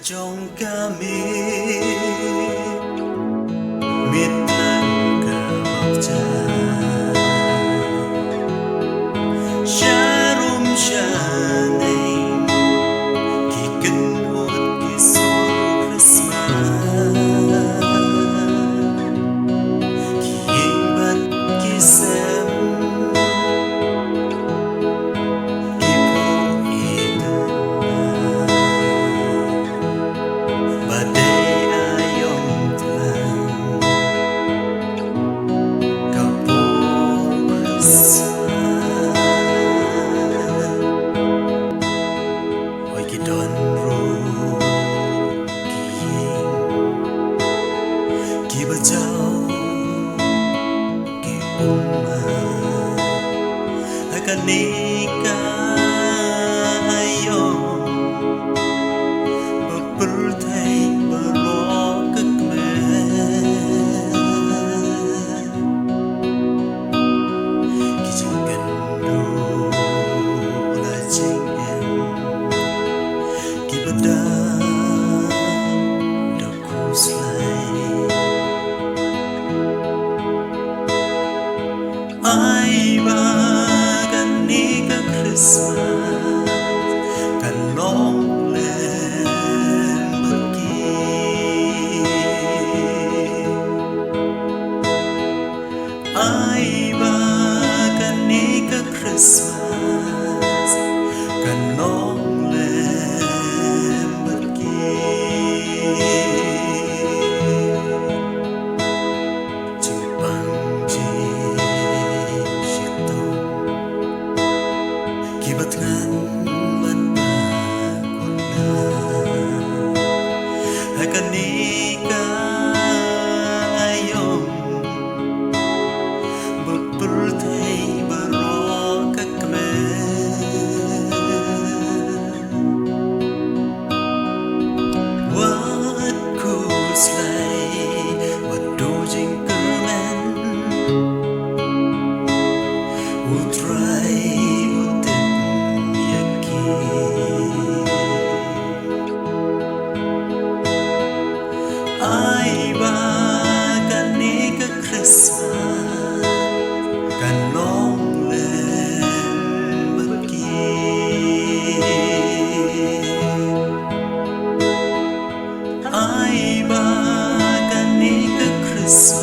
trong kami mitlang kabautyan Sharum Shanim Kikenhot Kisoro Christmas Kiingbat Kisem Don ro ki bajao ki umma akanika ayo bapurthai barok me ki jangan do la jing Kibada the coastline Ai ba kan ni ka Christmas kan long lên bất kỳ Ai ba kan ni ka Christmas kan long Kibatkan matpagula Hakanika ayom Bapurtay barok akme What kuslay What dojing kermen Utray Ai ba kan ni ka Christmas kan long lên bất kỳ Ai ba kan ni ka Christmas